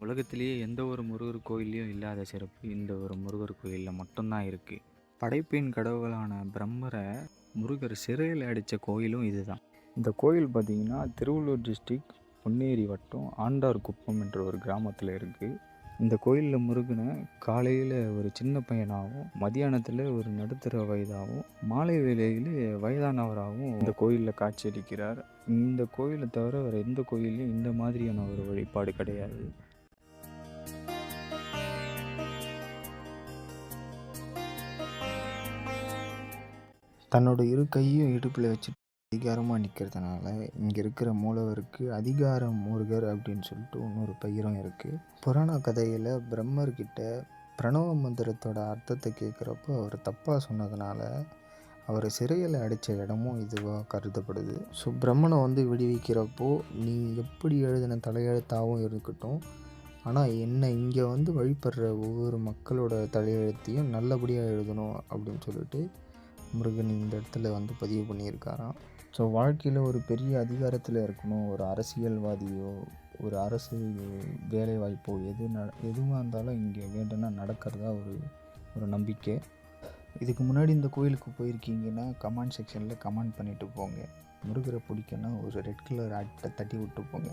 உலகத்திலேயே எந்த ஒரு முருகர் கோயில்லையும் இல்லாத சிறப்பு இந்த ஒரு முருகர் கோயிலில் மட்டும்தான் இருக்குது. படைப்பின் கடவுளான பிரம்மரை முருகர் சிறையில் அடித்த கோயிலும் இதுதான். இந்த கோயில் பார்த்திங்கன்னா திருவள்ளூர் டிஸ்ட்ரிக்ட் பொன்னேரி வட்டம் ஆண்டார் குப்பம் என்ற ஒரு கிராமத்தில் இருக்குது. இந்த கோயிலில் முருகனை காலையில் ஒரு சின்ன பையனாகவும், மதியானத்தில் ஒரு நடுத்தர வயதாகவும், மாலை வேளையில் வயதானவராகவும் இந்த கோயிலில் காட்சியளிக்கிறார். இந்த கோயிலை தவிர வேறு எந்த கோயிலையும் இந்த மாதிரியான ஒரு வழிபாடு கிடையாது. தன்னோட இரு கையும் இடுப்பில் வச்சுட்டு அதிகாரமாக நிற்கிறதுனால இங்கே இருக்கிற மூலவருக்கு அதிகார முருகர் அப்படின்னு சொல்லிட்டு இன்னொரு பெயரும் இருக்குது. புராண கதையில் பிரம்மர்கிட்ட பிரணவ மந்திரத்தோட அர்த்தத்தை கேட்குறப்போ அவர் தப்பாக சொன்னதுனால அவரை சிறையில் அடித்த இடமும் இதுவாக கருதப்படுது. ஸோ பிரம்மனை விடுவிக்கிறப்போ நீ எப்படி எழுதின தலையெழுத்தாகவும் இருக்கட்டும், ஆனால் என்னை இங்கே வழிபடுற ஒவ்வொரு மக்களோட தலையெழுத்தையும் நல்லபடியாக எழுதணும் அப்படின்னு சொல்லிட்டு முருகன் இந்த இடத்துல பதிவு பண்ணியிருக்காராம். ஸோ வாழ்க்கையில் ஒரு பெரிய அதிகாரத்தில் இருக்கணும், ஒரு அரசியல்வாதியோ ஒரு அரசு வேலைவாய்ப்போ எதுவாக இருந்தாலும் இங்கே வேண்டும்னா நடக்கிறதா ஒரு நம்பிக்கை. இதுக்கு முன்னாடி இந்த கோயிலுக்கு போயிருக்கீங்கன்னா கமெண்ட் செக்ஷனில் கமெண்ட் பண்ணிவிட்டு போங்க. முருகரை பிடிக்குன்னா ஒரு ரெட் கலர் அட்டை தட்டி விட்டு போங்க.